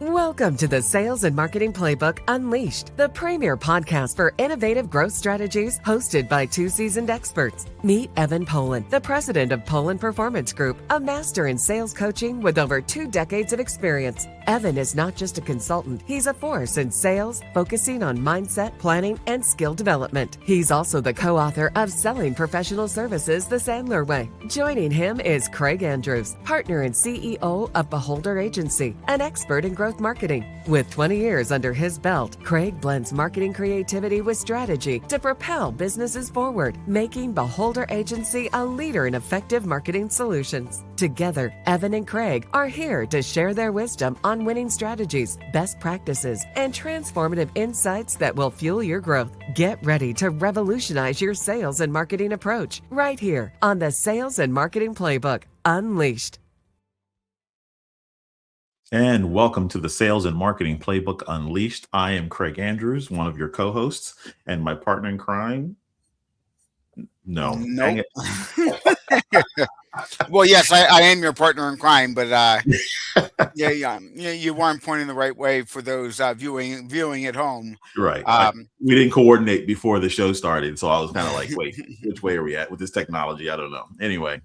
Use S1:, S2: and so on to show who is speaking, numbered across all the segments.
S1: Welcome to the Sales and Marketing Playbook Unleashed, the premier podcast for innovative growth strategies, hosted by two seasoned experts. Meet Evan Poland, the president of Poland Performance Group, a master in sales coaching with over 2 decades of experience. Evan is not just a consultant, he's a force in sales, focusing on mindset, planning, and skill development. He's also the co-author of Selling Professional Services the Sandler Way. Joining him is Craig Andrews, partner and CEO of Beholder Agency, an expert in growth marketing. With 20 years under his belt, Craig blends marketing creativity with strategy to propel businesses forward, making Beholder Agency a leader in effective marketing solutions. Together, Evan and Craig are here to share their wisdom on winning strategies, best practices, and transformative insights that will fuel your growth. Get ready to revolutionize your sales and marketing approach right here on the Sales and Marketing Playbook Unleashed.
S2: And welcome to the Sales and Marketing Playbook Unleashed. I am Craig Andrews, one of your co-hosts, and my partner in crime. No.
S3: Nope. Well, yes, I am your partner in crime, but yeah, you weren't pointing the right way for those viewing at home.
S2: Right. We didn't coordinate before the show started, so I was kind of like, wait, which way are we at with this technology? I don't know. Anyway,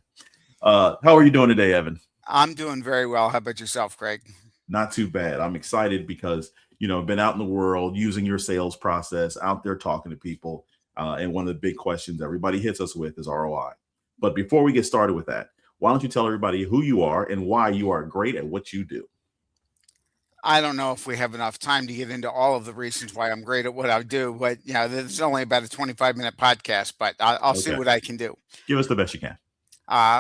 S2: how are you doing today, Evan?
S3: I'm doing very well. How about yourself, Craig?
S2: Not too bad. I'm excited because, I've been out in the world using your sales process, out there talking to people. And one of the big questions everybody hits us with is ROI. But before we get started with that, why don't you tell everybody who you are and why you are great at what you do?
S3: I don't know if we have enough time to get into all of the reasons why I'm great at what I do, but this is only about a 25-minute podcast, but I'll see what I can do.
S2: Give us the best you can.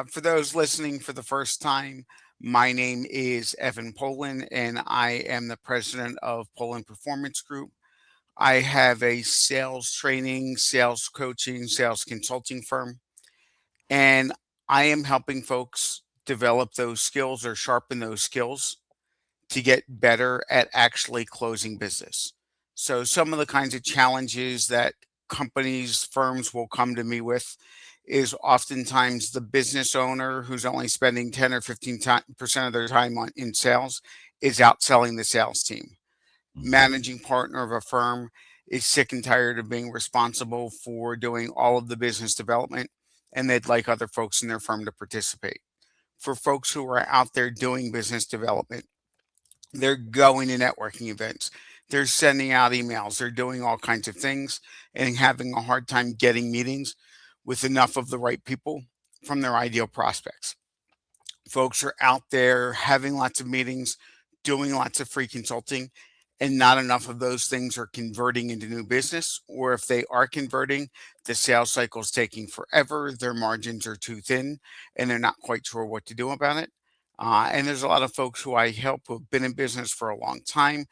S3: For those listening for the first time, my name is Evan Poland, and I am the president of Poland Performance Group. I have a sales training, sales coaching, sales consulting firm, and I am helping folks develop those skills or sharpen those skills to get better at actually closing business. So some of the kinds of challenges that companies, firms will come to me with is oftentimes the business owner who's only spending 10 or 15% of their time in sales is outselling the sales team. Managing partner of a firm is sick and tired of being responsible for doing all of the business development, and they'd like other folks in their firm to participate. For folks who are out there doing business development, they're going to networking events, they're sending out emails, they're doing all kinds of things and having a hard time getting meetings with enough of the right people from their ideal prospects. Folks are out there having lots of meetings, doing lots of free consulting, and not enough of those things are converting into new business. Or if they are converting, the sales cycle is taking forever, their margins are too thin, and they're not quite sure what to do about it. And there's a lot of folks who I help who have been in business for a long time,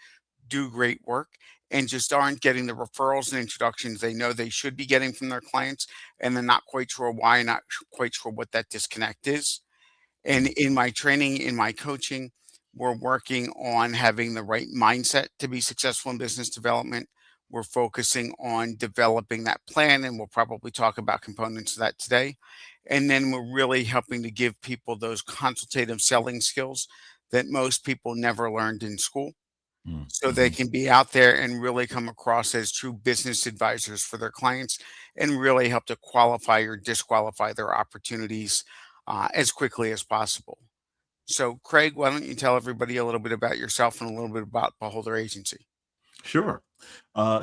S3: do great work, and just aren't getting the referrals and introductions they know they should be getting from their clients, and they're not quite sure why, not quite sure what that disconnect is. And in my training, in my coaching, we're working on having the right mindset to be successful in business development. We're focusing on developing that plan, and we'll probably talk about components of that today. And then we're really helping to give people those consultative selling skills that most people never learned in school. So they can be out there and really come across as true business advisors for their clients and really help to qualify or disqualify their opportunities as quickly as possible. So, Craig, why don't you tell everybody a little bit about yourself and a little bit about Beholder Agency?
S2: Sure.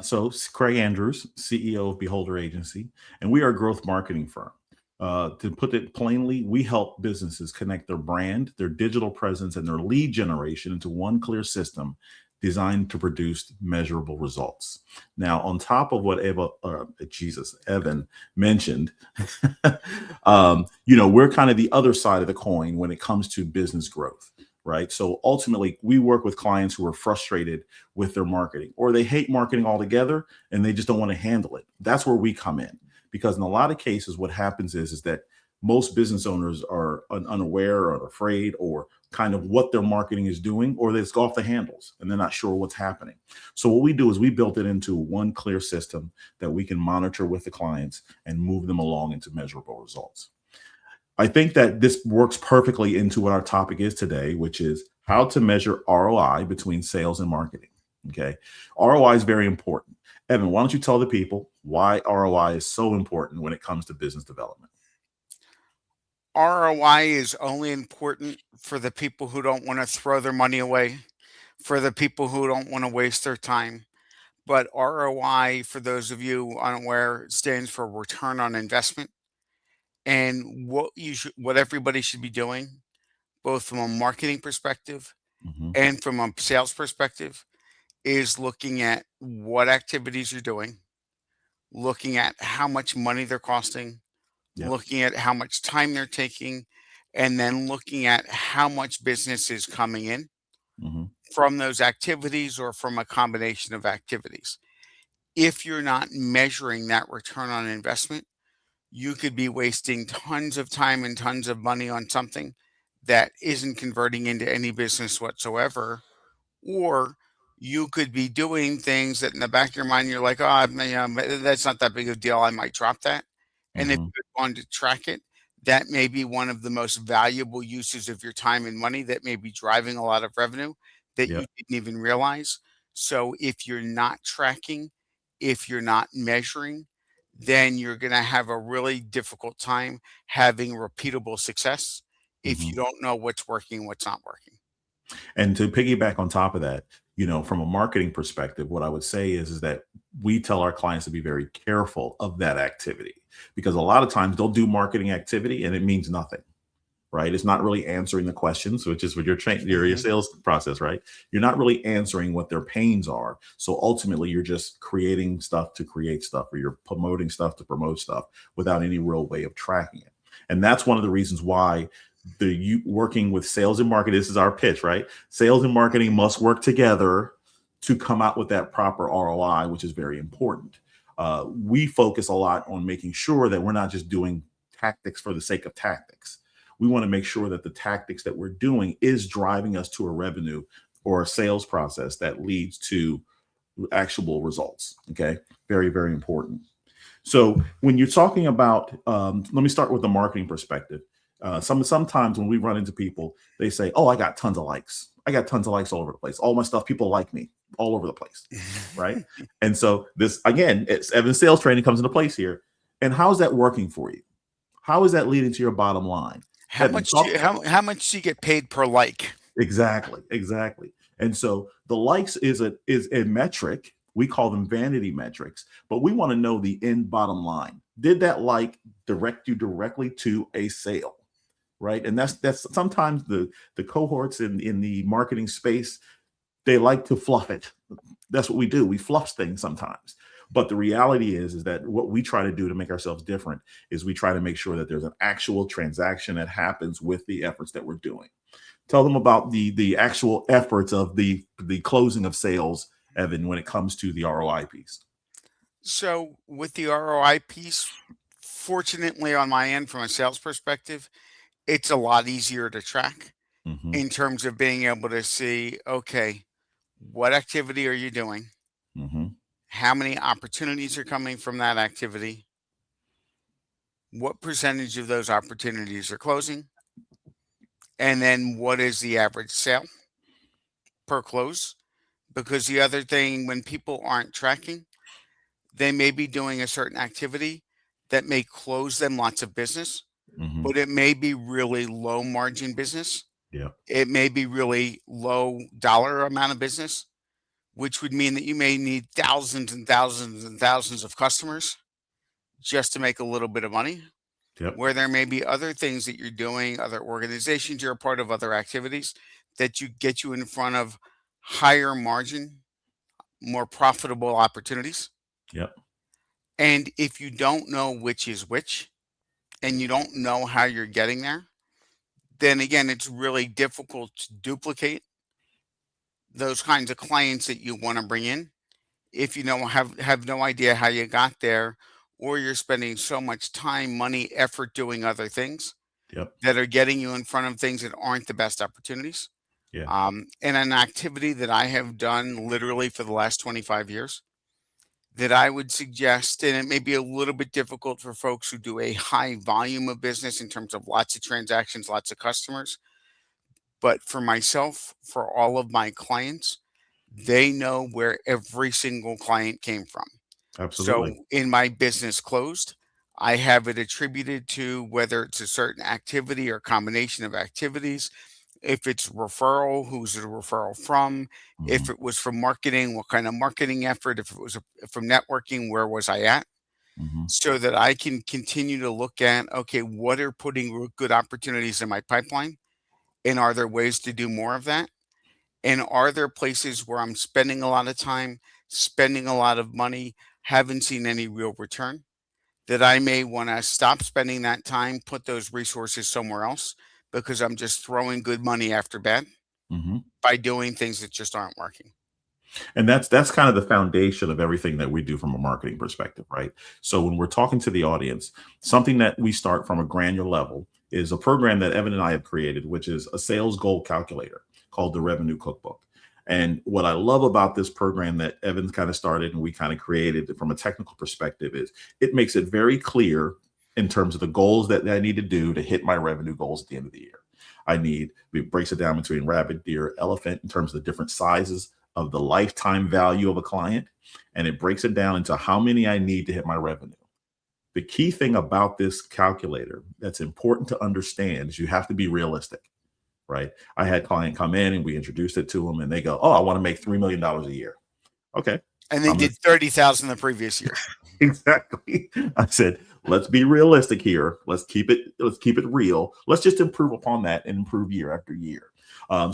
S2: So Craig Andrews, CEO of Beholder Agency, and we are a growth marketing firm. To put it plainly, we help businesses connect their brand, their digital presence, and their lead generation into one clear system designed to produce measurable results. Now, on top of what Evan mentioned, we're kind of the other side of the coin when it comes to business growth, right? So ultimately, we work with clients who are frustrated with their marketing, or they hate marketing altogether and they just don't want to handle it. That's where we come in, because in a lot of cases, what happens is that most business owners are unaware or afraid or kind of what their marketing is doing, or it's off the handles and they're not sure what's happening. So what we do is we built it into one clear system that we can monitor with the clients and move them along into measurable results. I think that this works perfectly into what our topic is today, which is how to measure ROI between sales and marketing. Okay. ROI is very important. Evan, why don't you tell the people why ROI is so important when it comes to business development?
S3: ROI is only important for the people who don't want to throw their money away, for the people who don't want to waste their time. But ROI, for those of you unaware, stands for return on investment. And what everybody should be doing, both from a marketing perspective
S2: Hmm.
S3: and from a sales perspective, is looking at what activities you're doing, looking at how much money they're costing,
S2: Yep.
S3: looking at how much time they're taking, and then looking at how much business is coming in
S2: Hmm.
S3: from those activities or from a combination of activities. If you're not measuring that return on investment, you could be wasting tons of time and tons of money on something that isn't converting into any business whatsoever. Or you could be doing things that in the back of your mind, you're like, oh, that's not that big of a deal. I might drop that. And if
S2: Hmm.
S3: you're going to track it, that may be one of the most valuable uses of your time and money that may be driving a lot of revenue that you
S2: Yep.
S3: didn't even realize. So if you're not tracking, if you're not measuring, then you're going to have a really difficult time having repeatable success if
S2: Hmm.
S3: you don't know what's working, what's not working.
S2: And to piggyback on top of that, from a marketing perspective, what I would say is that we tell our clients to be very careful of that activity, because a lot of times they'll do marketing activity and it means nothing, right? It's not really answering the questions, which is what your
S3: Mhm.
S2: sales process, right? You're not really answering what their pains are. So ultimately, you're just creating stuff to create stuff, or you're promoting stuff to promote stuff without any real way of tracking it. And that's one of the reasons why you working with sales and marketing. This is our pitch, right? Sales and marketing must work together to come out with that proper ROI, which is very important. We focus a lot on making sure that we're not just doing tactics for the sake of tactics. We want to make sure that the tactics that we're doing is driving us to a revenue or a sales process that leads to actual results. Okay. Very, very important. So when you're talking about, let me start with the marketing perspective. Sometimes when we run into people, they say, "Oh, I got tons of likes. I got tons of likes all over the place. All my stuff, people like me all over the place." Right. And so this again, it's Evan sales training comes into place here. And how's that working for you? How is that leading to your bottom line? Evan, talk.
S3: How much do you get paid per like?
S2: Exactly, exactly. And so the likes is a metric. We call them vanity metrics, but we want to know the end bottom line. Did that like direct you directly to a sale? Right. And that's sometimes the cohorts in the marketing space, they like to fluff it. That's what we do. We fluff things sometimes. But the reality is that what we try to do to make ourselves different is we try to make sure that there's an actual transaction that happens with the efforts that we're doing. Tell them about the actual efforts of the closing of sales, Evan, when it comes to the ROI piece.
S3: So with the ROI piece, fortunately on my end from a sales perspective, it's a lot easier to track
S2: Hmm.
S3: in terms of being able to see, okay, what activity are you doing?
S2: Hmm.
S3: How many opportunities are coming from that activity? What percentage of those opportunities are closing? And then what is the average sale per close? Because the other thing, when people aren't tracking, they may be doing a certain activity that may close them lots of business,
S2: Hmm.
S3: but it may be really low margin business.
S2: Yeah.
S3: It may be really low dollar amount of business, which would mean that you may need thousands and thousands and thousands of customers just to make a little bit of money.
S2: Yep.
S3: Where there may be other things that you're doing, other organizations you're a part of, other activities that you get you in front of higher margin, more profitable opportunities.
S2: Yep.
S3: And if you don't know which is which and you don't know how you're getting there, then again, it's really difficult to duplicate those kinds of clients that you want to bring in if you don't have no idea how you got there, or you're spending so much time, money, effort doing other things
S2: Yep.
S3: that are getting you in front of things that aren't the best opportunities.
S2: Yeah.
S3: And an activity that I have done literally for the last 25 years that I would suggest, and it may be a little bit difficult for folks who do a high volume of business in terms of lots of transactions, lots of customers, But for myself, for all of my clients, they know where every single client came from. So
S2: Absolutely.
S3: in my business closed, I have it attributed to whether it's a certain activity or combination of activities. If it's referral, who's the referral from? If
S2: Hmm.
S3: it was from marketing, what kind of marketing effort? If it was from networking, where was I at?
S2: Hmm.
S3: So that I can continue to look at, okay, what are putting good opportunities in my pipeline? And are there ways to do more of that? And are there places where I'm spending a lot of time, spending a lot of money, haven't seen any real return? That I may want to stop spending that time, put those resources somewhere else because I'm just throwing good money after bad
S2: Hmm.
S3: by doing things that just aren't working.
S2: And that's kind of the foundation of everything that we do from a marketing perspective, right? So when we're talking to the audience, something that we start from a granular level is a program that Evan and I have created, which is a sales goal calculator called the Revenue Cookbook. And what I love about this program that Evan kind of started and we kind of created from a technical perspective is it makes it very clear in terms of the goals that I need to do to hit my revenue goals at the end of the year. It breaks it down between rabbit, deer, elephant in terms of the different sizes of the lifetime value of a client, and it breaks it down into how many I need to hit my revenue. The key thing about this calculator that's important to understand is you have to be realistic, right? I had a client come in and we introduced it to them and they go, "Oh, I want to make $3 million a year." Okay.
S3: And they
S2: I'm gonna
S3: did 30,000 the previous year.
S2: exactly. I said, let's be realistic here. Let's keep it real. Let's just improve upon that and improve year after year.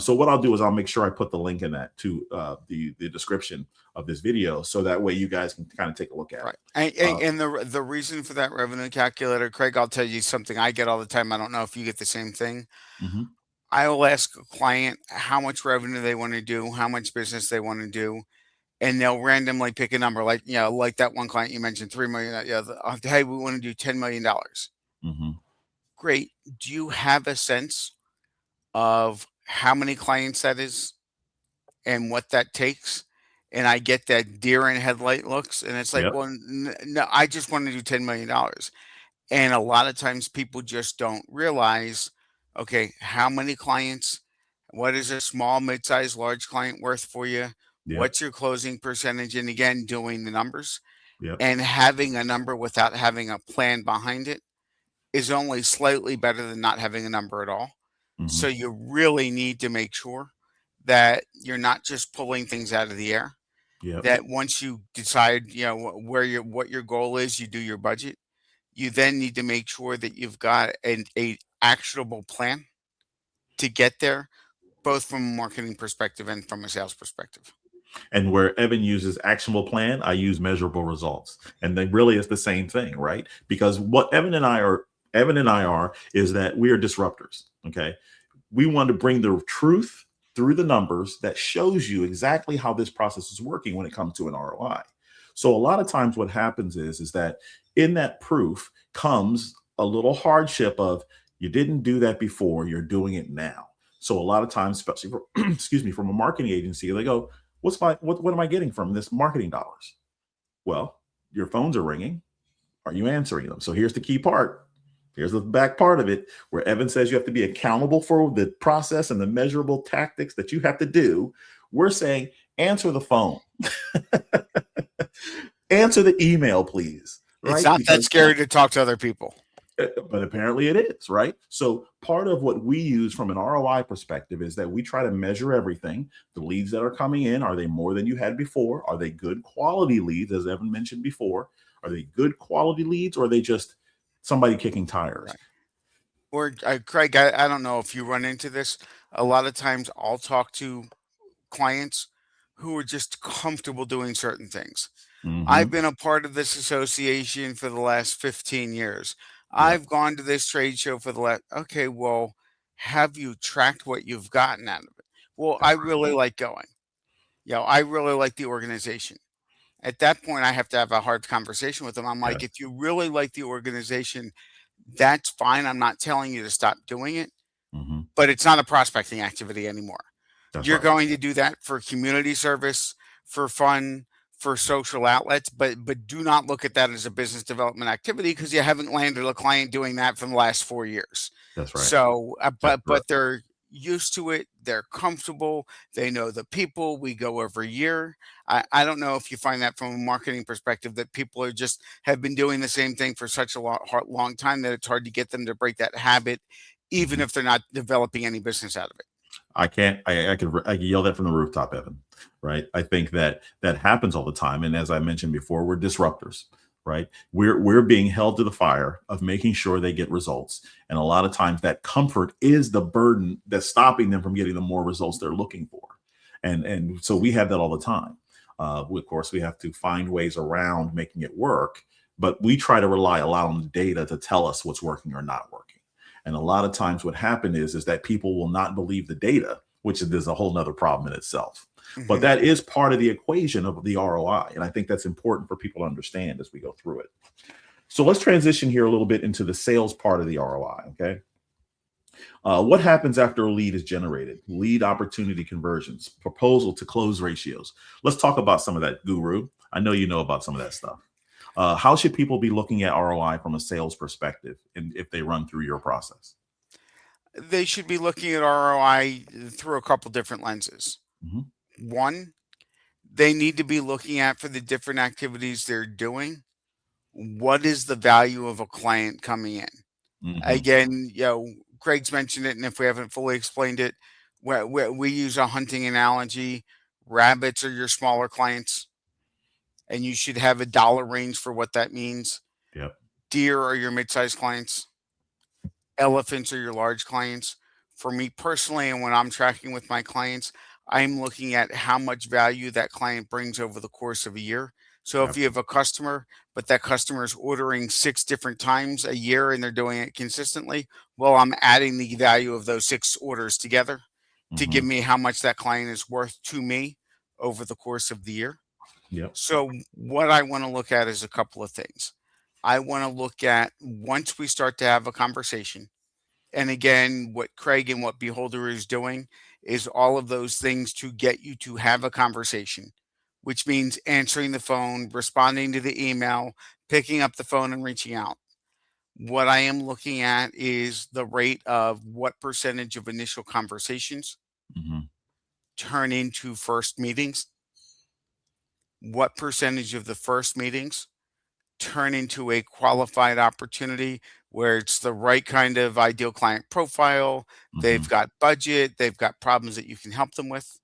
S2: So what I'll do is I'll make sure I put the link in that to the description of this video, so that way you guys can kind of take a look at
S3: Right.
S2: it.
S3: And the reason for that revenue calculator, Craig, I'll tell you something I get all the time. I don't know if you get the same thing.
S2: Mhm.
S3: I will ask a client how much revenue they want to do, how much business they want to do, and they'll randomly pick a number, like like that one client you mentioned, 3 million. Hey, we want to do $10 million.
S2: Mhm.
S3: Great. Do you have a sense of how many clients that is and what that takes? And I get that deer in headlight looks, and it's like,
S2: Yep.
S3: well, no, I just want to do $10 million. And a lot of times people just don't realize, okay, how many clients, what is a small, mid-sized, large client worth for you?
S2: Yep.
S3: What's your closing percentage? And again, doing the numbers
S2: Yep.
S3: and having a number without having a plan behind it is only slightly better than not having a number at all. So
S2: Mhm.
S3: you really need to make sure that you're not just pulling things out of the air.
S2: Yep.
S3: That once you decide, where your what your goal is, you do your budget. You then need to make sure that you've got a actionable plan to get there, both from a marketing perspective and from a sales perspective.
S2: And where Evan uses actionable plan, I use measurable results. And they really is the same thing, right? Because what Evan and I are is that we are disruptors. Okay. We want to bring the truth through the numbers that shows you exactly how this process is working when it comes to an ROI. So a lot of times what happens is that in that proof comes a little hardship of you didn't do that before, you're doing it now. So a lot of times, especially for, excuse me, from a marketing agency, they go, what am I getting from this marketing dollars? Well, your phones are ringing. Are you answering them? So here's the key part. Here's the back part of it where Evan says you have to be accountable for the process and the measurable tactics that you have to do. We're saying answer the phone. Answer the email, please.
S3: It's
S2: Right?
S3: not that
S2: Because
S3: scary to talk to other people.
S2: but apparently it is, right? So part of what we use from an ROI perspective is that we try to measure everything. The leads that are coming in, are they more than you had before? Are they good quality leads, as Evan mentioned before? Are they good quality leads, or are they just somebody kicking tires?
S3: Right. Or Craig, I don't know if you run into this. A lot of times I'll talk to clients who are just comfortable doing certain things. I've
S2: Hmm.
S3: been a part of this association for the last 15 years.
S2: Yep.
S3: I've gone to this trade show for the last, okay, well, have you tracked what you've gotten out of it? Well, I
S2: That's right.
S3: really like going. I really like the organization. At that point, I have to have a hard conversation with them. I'm like,
S2: Yes.
S3: if you really like the organization, that's fine. I'm not telling you to stop doing it,
S2: Hmm.
S3: but it's not a prospecting activity anymore.
S2: That's
S3: You're
S2: right.
S3: going to do that for community service, for fun, for social outlets, but do not look at that as a business development activity because you haven't landed a client doing that for the last 4 years.
S2: That's right.
S3: So,
S2: That's
S3: but
S2: correct.
S3: used to it. They're comfortable. They know the people. We go every year. I don't know if you find that from a marketing perspective that people are just have been doing the same thing for such a long time that it's hard to get them to break that habit, even
S2: Mhm.
S3: if they're not developing any business out of it.
S2: I can't. I can yell that from the rooftop, Evan. Right. I think that that happens all the time. And as I mentioned before, we're disruptors. Right. We're being held to the fire of making sure they get results. And a lot of times that comfort is the burden that's stopping them from getting the more results they're looking for. And so we have that all the time. Of course, we have to find ways around making it work, but we try to rely a lot on the data to tell us what's working or not working. And a lot of times what happened is that people will not believe the data, which is a whole nother problem in itself. But
S3: Mhm.
S2: that is part of the equation of the ROI. And I think that's important for people to understand as we go through it. So let's transition here a little bit into the sales part of the ROI. Okay. What happens after a lead is generated? Lead opportunity conversions, proposal to close ratios. Let's talk about some of that, Guru. I know you know about some of that stuff. How should people be looking at ROI from a sales perspective, and if they run through your process?
S3: They should be looking at ROI through a couple different lenses.
S2: Hmm.
S3: One, they need to be looking at for the different activities they're doing. What is the value of a client coming in?
S2: Hmm.
S3: Again, Greg's mentioned it, and if we haven't fully explained it, we use a hunting analogy. Rabbits are your smaller clients, and you should have a dollar range for what that means.
S2: Yep.
S3: Deer are your mid-sized clients. Elephants are your large clients. For me personally, and when I'm tracking with my clients, I'm looking at how much value that client brings over the course of a year. So if
S2: Yep.
S3: you have a customer, but that customer is ordering 6 different times a year and they're doing it consistently, well, I'm adding the value of those 6 orders together to give
S2: Hmm.
S3: me how much that client is worth to me over the course of the year.
S2: Yep.
S3: So what I want to look at is a couple of things. I want to look at once we start to have a conversation, and again, what Craig and what Beholder is doing is all of those things to get you to have a conversation, which means answering the phone, responding to the email, picking up the phone and reaching out. What I am looking at is the rate of what percentage of initial conversations
S2: Hmm.
S3: turn into first meetings, what percentage of the first meetings turn into a qualified opportunity where it's the right kind of ideal client profile. They've
S2: Hmm.
S3: got budget, they've got problems that you can help them with.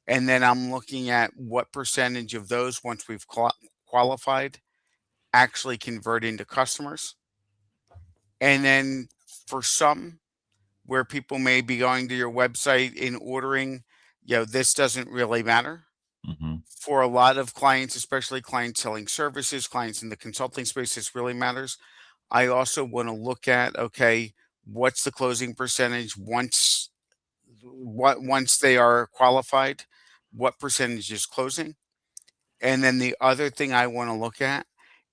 S3: And then I'm looking at what percentage of those, once we've qualified, actually convert into customers. And then for some, where people may be going to your website and ordering, this doesn't really matter.
S2: Hmm.
S3: For a lot of clients, especially clients selling services, clients in the consulting space, this really matters. I also want to look at, okay, what's the closing percentage once they are qualified? What percentage is closing? And then the other thing I want to look at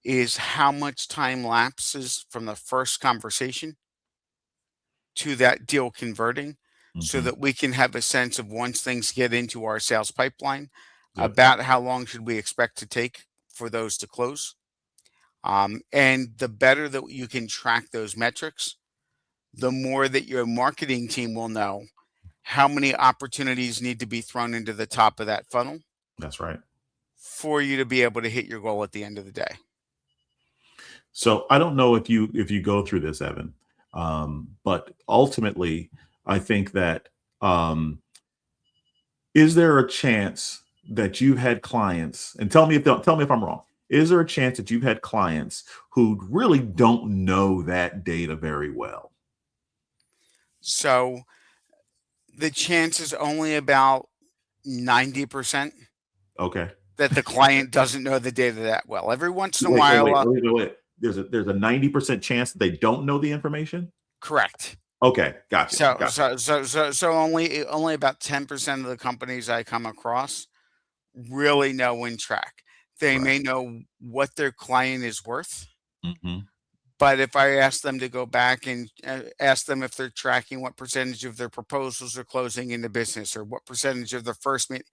S3: is how much time lapses from the first conversation to that deal converting, so
S2: Hmm.
S3: that we can have a sense of once things get into our sales pipeline,
S2: Yep.
S3: about how long should we expect to take for those to close. And the better that you can track those metrics, the more that your marketing team will know how many opportunities need to be thrown into the top of that funnel
S2: That's right.
S3: for you to be able to hit your goal at the end of the day.
S2: So I don't know if you go through this, Evan, but ultimately, I think that um, is there a chance that you've had clients, and tell me if I'm wrong. Is there a chance that you've had clients who really don't know that data very well?
S3: So the chance is only about 90%
S2: Okay.
S3: that the client doesn't know the data that well. Every once in a
S2: Wait, wait,
S3: while,
S2: wait, wait, wait, wait. There's a 90% chance that they don't know the information.
S3: correct.
S2: Okay, got you,
S3: So
S2: got you.
S3: so so so so only about 10% of the companies I come across really know and track. They
S2: Right.
S3: may know what their client is worth,
S2: Hmm.
S3: but if I ask them to go back and ask them if they're tracking what percentage of their proposals are closing in the business or what percentage of the first meet,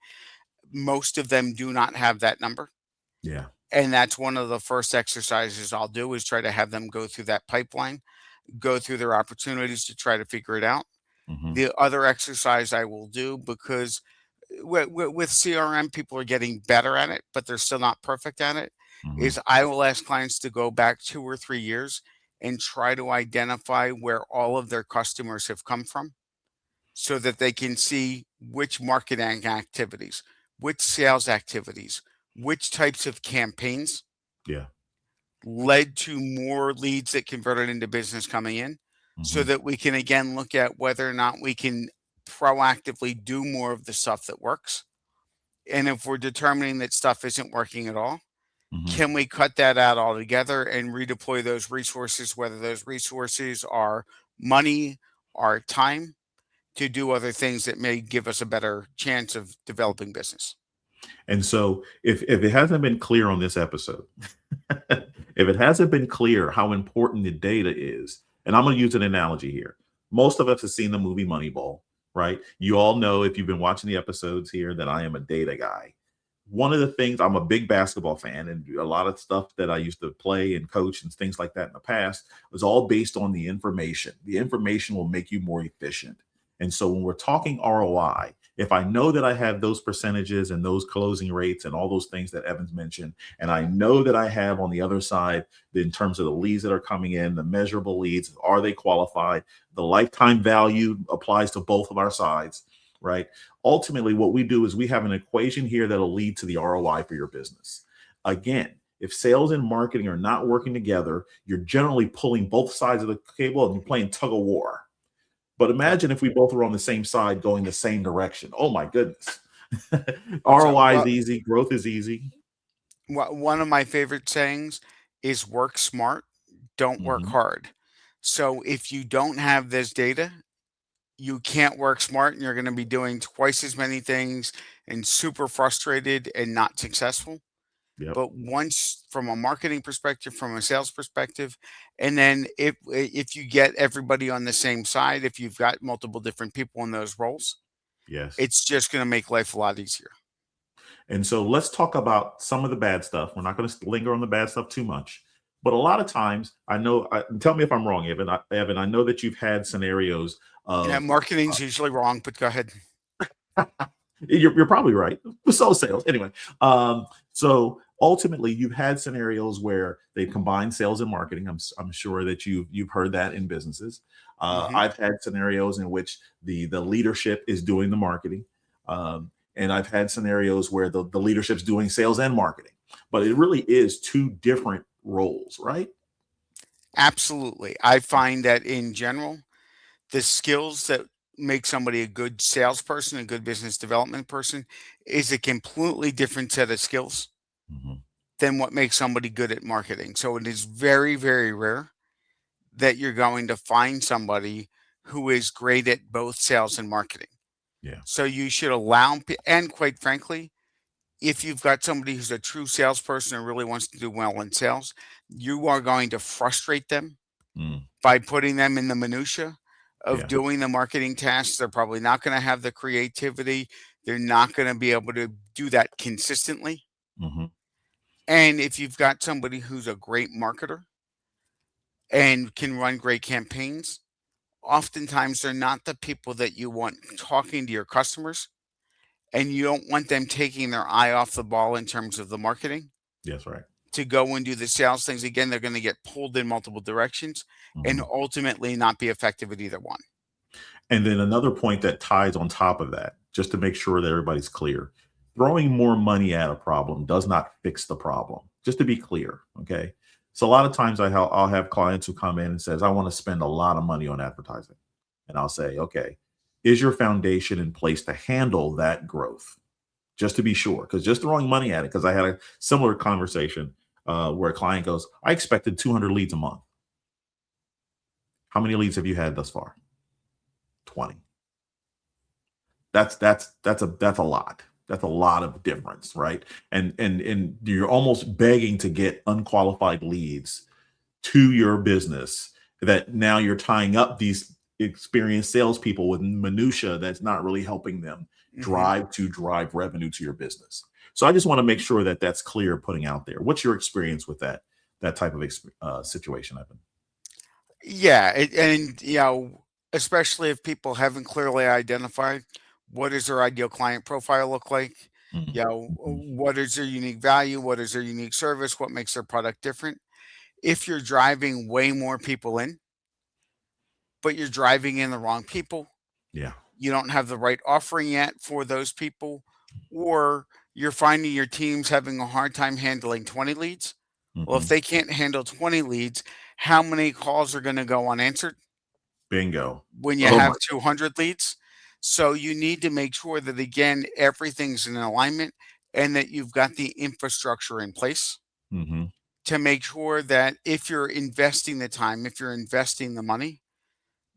S3: most of them do not have that number.
S2: Yeah.
S3: And that's one of the first exercises I'll do is try to have them go through that pipeline, go through their opportunities to try to figure it out.
S2: Hmm.
S3: The other exercise I will do, because with CRM, people are getting better at it, but they're still not perfect at it,
S2: Hmm.
S3: is I will ask clients to go back 2 or 3 years and try to identify where all of their customers have come from so that they can see which marketing activities, which sales activities, which types of campaigns
S2: Yeah.
S3: led to more leads that converted into business coming in, so
S2: Hmm.
S3: that we can again look at whether or not we can proactively do more of the stuff that works. And if we're determining that stuff isn't working at all,
S2: Hmm.
S3: can we cut that out altogether and redeploy those resources, whether those resources are money or time, to do other things that may give us a better chance of developing business?
S2: And so if it hasn't been clear on this episode, if it hasn't been clear how important the data is, and I'm going to use an analogy here. Most of us have seen the movie Moneyball, right? You all know, if you've been watching the episodes here, that I am a data guy. One of the things, I'm a big basketball fan, and a lot of stuff that I used to play and coach and things like that in the past was all based on the information. The information will make you more efficient. And so when we're talking ROI, if I know that I have those percentages and those closing rates and all those things that Evans mentioned, and I know that I have on the other side, in terms of the leads that are coming in, the measurable leads, are they qualified? The lifetime value applies to both of our sides, right? Ultimately, what we do is we have an equation here that'll lead to the ROI for your business. Again, if sales and marketing are not working together, you're generally pulling both sides of the cable and you're playing tug of war. But
S3: Yep.
S2: imagine if we both were on the same side going the same direction. Oh my goodness.
S3: So,
S2: ROI is easy, growth is easy.
S3: one of my favorite sayings is work smart, don't work
S2: Hmm.
S3: hard. So if you don't have this data, you can't work smart, and you're going to be doing twice as many things and super frustrated and not successful.
S2: Yep.
S3: But once, from a marketing perspective, from a sales perspective, and then if you get everybody on the same side, if you've got multiple different people in those roles,
S2: Yes.
S3: it's just going to make life a lot easier.
S2: And so let's talk about some of the bad stuff. We're not going to linger on the bad stuff too much. But a lot of times, I know, tell me if I'm wrong, Evan. Evan, I know that you've had scenarios
S3: Yeah,
S2: of,
S3: marketing's usually wrong, but go ahead.
S2: you're probably right. So sales. Anyway, so ultimately, you've had scenarios where they combine sales and marketing. I'm sure that you've heard that in businesses.
S3: Hmm.
S2: I've had scenarios in which the leadership is doing the marketing. And I've had scenarios where the leadership's doing sales and marketing. But it really is two different roles, right?
S3: Absolutely. I find that in general, the skills that make somebody a good salesperson, a good business development person, is a completely different set of skills
S2: Hmm.
S3: than what makes somebody good at marketing. So it is very, very rare that you're going to find somebody who is great at both sales and marketing.
S2: Yeah.
S3: So you should allow, and quite frankly, if you've got somebody who's a true salesperson and really wants to do well in sales, you are going to frustrate them
S2: Mm,
S3: by putting them in the minutia of
S2: yeah.
S3: doing the marketing tasks. They're probably not going to have the creativity. They're not going to be able to do that consistently.
S2: Hmm.
S3: And if you've got somebody who's a great marketer and can run great campaigns, oftentimes they're not the people that you want talking to your customers, and you don't want them taking their eye off the ball in terms of the marketing
S2: Yes, right.
S3: to go and do the sales things. Again, they're going to get pulled in multiple directions and
S2: Hmm.
S3: ultimately not be effective at either one.
S2: And then another point that ties on top of that, just to make sure that everybody's clear, throwing more money at a problem does not fix the problem. Just to be clear, okay? So a lot of times I'll have clients who come in and says, I want to spend a lot of money on advertising. And I'll say, okay, is your foundation in place to handle that growth? Just to be sure, because just throwing money at it, because I had a similar conversation where a client goes, I expected 200 leads a month. How many leads have you had thus far? 20. That's a lot. That's a lot of difference, right? And you're almost begging to get unqualified leads to your business, that now you're tying up these experienced salespeople with minutia that's not really helping them
S3: Hmm.
S2: drive revenue to your business. So I just want to make sure that that's clear putting out there. What's your experience with that type of situation, Evan?
S3: Yeah, and especially if people haven't clearly identified what does their ideal client profile look like,
S2: Mhm.
S3: you know,
S2: Mhm.
S3: what is their unique value, what is their unique service, what makes their product different. If you're driving way more people in, but you're driving in the wrong people,
S2: Yeah.
S3: you don't have the right offering yet for those people, or you're finding your team's having a hard time handling 20 leads. Well, if
S2: Mhm.
S3: they can't handle 20 leads, how many calls are going to go unanswered
S2: Bingo.
S3: when you
S2: Oh my.
S3: have 200 leads? So you need to make sure that, again, everything's in alignment and that you've got the infrastructure in place
S2: Mhm.
S3: to make sure that if you're investing the time, if you're investing the money,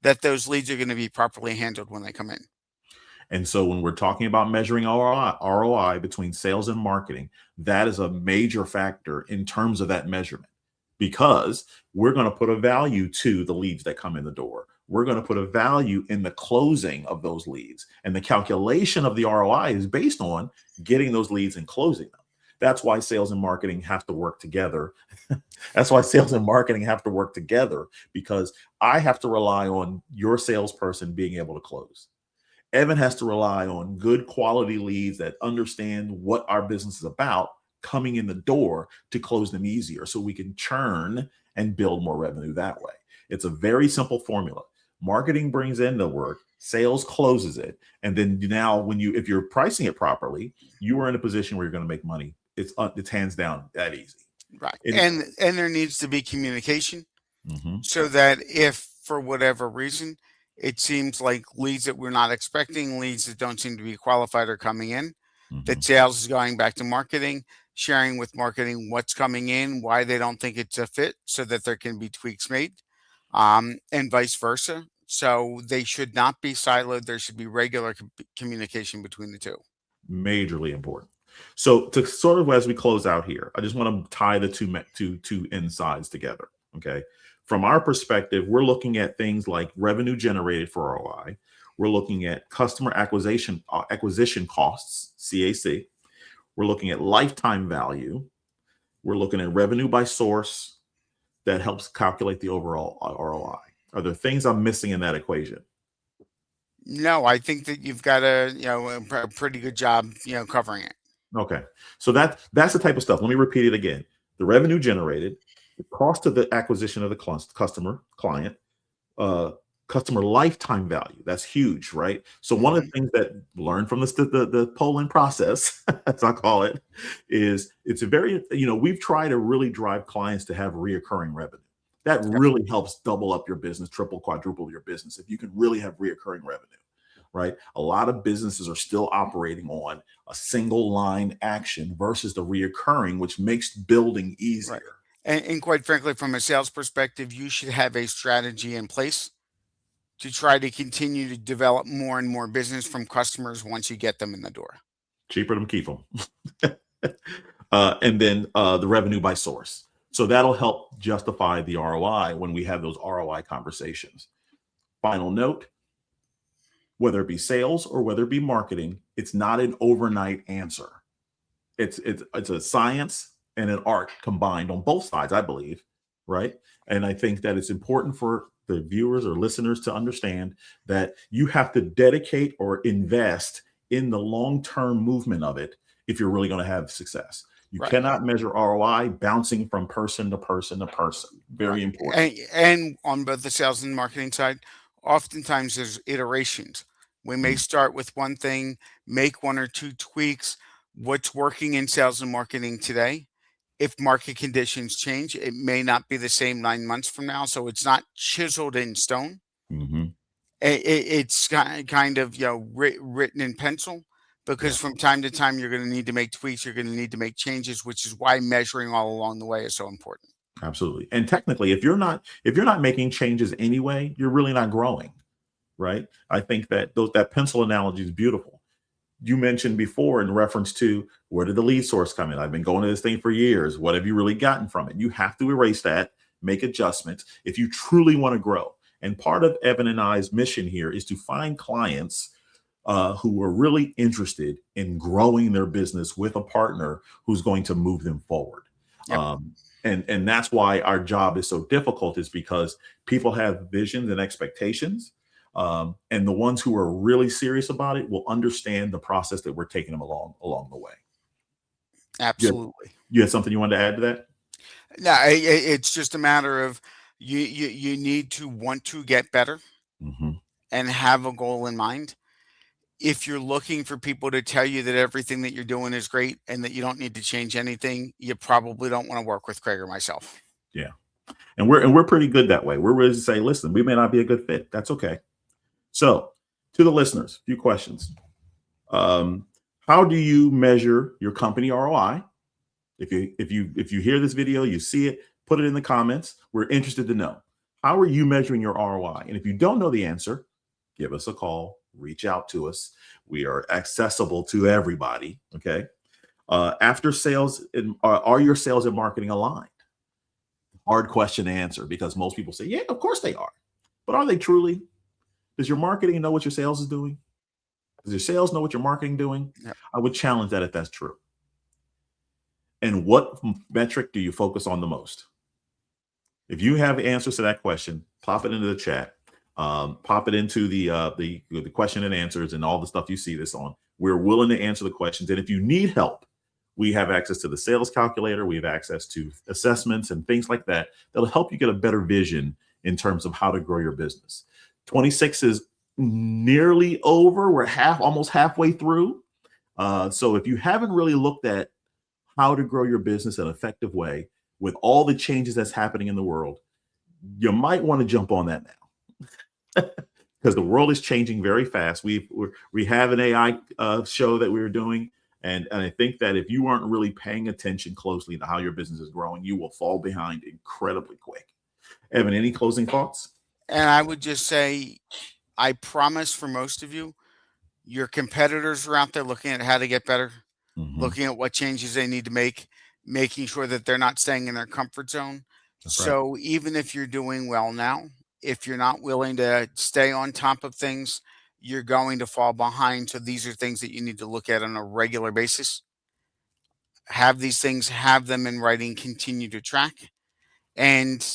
S3: that those leads are going to be properly handled when they come in.
S2: And so when we're talking about measuring ROI between sales and marketing, that is a major factor in terms of that measurement because we're going to put a value to the leads that come in the door. We're going to put a value in the closing of those leads. And the calculation of the ROI is based on getting those leads and closing them. That's why sales and marketing have to work together. That's why sales and marketing have to work together because I have to rely on your salesperson being able to close. Evan has to rely on good quality leads that understand what our business is about coming in the door to close them easier so we can churn and build more revenue that way. It's a very simple formula. Marketing brings in the work, sales closes it, and then now if you're pricing it properly, you are in a position where you're going to make money. It's hands down that easy.
S3: Right.
S2: It,
S3: And there needs to be communication
S2: mhm,
S3: so that if for whatever reason it seems like leads that we're not expecting, leads that don't seem to be qualified are coming in, that
S2: mhm.
S3: sales is going back to marketing, sharing with marketing what's coming in, why they don't think it's a fit, so that there can be tweaks made, and vice versa. So they should not be siloed. There should be regular communication between the two.
S2: Majorly important. So to sort of as we close out here, I just want to tie the two insides together. Okay. From our perspective, we're looking at things like revenue generated for ROI. We're looking at customer acquisition costs, CAC. We're looking at lifetime value. We're looking at revenue by source that helps calculate the overall ROI. Are there things I'm missing in that equation?
S3: No, I think that you've got a pretty good job, covering it.
S2: Okay. So that's the type of stuff. Let me repeat it again. The revenue generated, the cost of the acquisition of the client, uh, customer lifetime value. That's huge, right? So one of the
S3: Mhm.
S2: things that learned from the polling process, as I call it, is it's a very, we've tried to really drive clients to have reoccurring revenue. That
S3: Yep.
S2: really helps double up your business, triple, quadruple your business if you can really have reoccurring revenue, right? A lot of businesses are still operating on a single line action versus the reoccurring, which makes building
S3: Right.
S2: easier.
S3: And quite frankly, from a sales perspective, you should have a strategy in place to try to continue to develop more and more business from customers once you get them in the door.
S2: Cheaper to keep them. And then the revenue by source. So that'll help justify the ROI when we have those ROI conversations. Final note, whether it be sales or whether it be marketing, it's not an overnight answer. It's a science and an art combined on both sides, I believe, right? And I think that it's important for the viewers or listeners to understand that you have to dedicate or invest in the long-term movement of it if you're really going to have success. You
S3: Right.
S2: cannot measure ROI bouncing from person to person to person.
S3: Right.
S2: Very important.
S3: And on both the sales and marketing side, oftentimes there's iterations. We may
S2: Mm,
S3: start with one thing, make one or two tweaks. What's working in sales and marketing today? If market conditions change, it may not be the same 9 months from now. So it's not chiseled in stone.
S2: mhm.
S3: It's kind of written in pencil
S2: Yeah.
S3: because from time to time you're going to need to make tweaks. You're going to need to make changes, which is why measuring all along the way is so important.
S2: Absolutely. And technically, if you're not making changes anyway, you're really not growing, right? I think that pencil analogy is beautiful. You mentioned before in reference to where did the lead source come in? I've been going to this thing for years. What have you really gotten from it? You have to erase that, make adjustments if you truly want to grow. And part of Evan and I's mission here is to find clients who are really interested in growing their business with a partner who's going to move them forward.
S3: Yep.
S2: And that's why our job is so difficult is because people have visions and expectations. And the ones who are really serious about it will understand the process that we're taking them along the way.
S3: Absolutely.
S2: You had something you wanted to add to that?
S3: No, it's just a matter of you need to want to get better
S2: Mm-hmm.
S3: and have a goal in mind. If you're looking for people to tell you that everything that you're doing is great and that you don't need to change anything, you probably don't want to work with Craig or myself.
S2: Yeah. And we're pretty good that way. We're ready to say, listen, we may not be a good fit. That's okay. So, to the listeners, a few questions. How do you measure your company ROI? If you hear this video, you see it, put it in the comments. We're interested to know. How are you measuring your ROI? And if you don't know the answer, give us a call, reach out to us. We are accessible to everybody. Okay. After sales, are your sales and marketing aligned? Hard question to answer, because most people say, yeah, of course they are. But are they truly? Does your marketing know what your sales is doing? Does your sales know what your marketing doing?
S3: Yep.
S2: I would challenge that if that's true. And what metric do you focus on the most? If you have answers to that question, pop it into the chat. Pop it into the question and answers and all the stuff you see this on. We're willing to answer the questions. And if you need help, we have access to the sales calculator. We have access to assessments and things like that that'll help you get a better vision in terms of how to grow your business. 26 is nearly over. We're almost halfway through. So if you haven't really looked at how to grow your business in an effective way with all the changes that's happening in the world, you might want to jump on that now. Because the world is changing very fast. We have an AI show that we're doing. And I think that if you aren't really paying attention closely to how your business is growing, you will fall behind incredibly quick. Evan, any closing thoughts?
S3: And I would just say, I promise for most of you, your competitors are out there looking at how to get better, looking at what changes they need to make, making sure that they're not staying in their comfort zone.
S2: That's right.
S3: So even if you're doing well now, if you're not willing to stay on top of things, you're going to fall behind. So these are things that you need to look at on a regular basis. Have these things, have them in writing, continue to track. And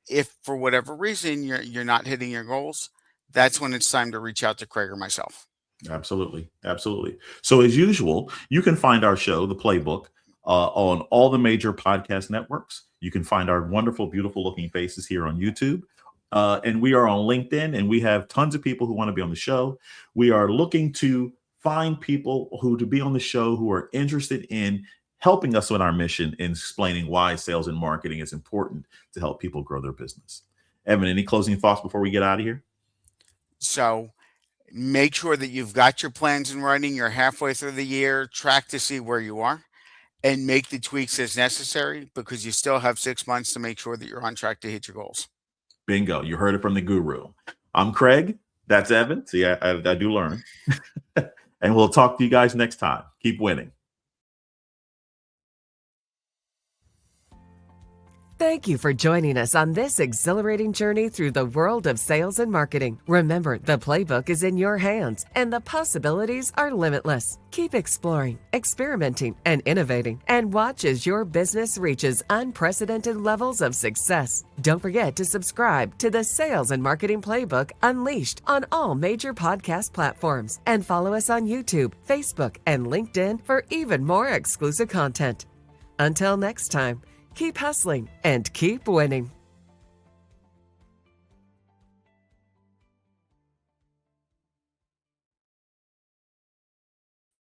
S3: if for whatever reason you're not hitting your goals, that's when it's time to reach out to Craig or myself.
S2: Absolutely. Absolutely. So as usual, you can find our show, The Playbook, on all the major podcast networks. You can find our wonderful, beautiful looking faces here on YouTube. And we are on LinkedIn, and we have tons of people who want to be on the show. We are looking to find people to be on the show who are interested in helping us with our mission in explaining why sales and marketing is important to help people grow their business. Evan, any closing thoughts before we get out of here?
S3: So make sure that you've got your plans in writing. You're halfway through the year. Track to see where you are and make the tweaks as necessary, because you still have 6 months to make sure that you're on track to hit your goals.
S2: Bingo. You heard it from the guru. I'm Craig. That's Evan. See, I do learn. And we'll talk to you guys next time. Keep winning.
S1: Thank you for joining us on this exhilarating journey through the world of sales and marketing. Remember, the playbook is in your hands and the possibilities are limitless. Keep exploring, experimenting, and innovating, and watch as your business reaches unprecedented levels of success. Don't forget to subscribe to the Sales and Marketing Playbook Unleashed on all major podcast platforms, and follow us on YouTube, Facebook, and LinkedIn for even more exclusive content. Until next time, keep hustling and keep winning.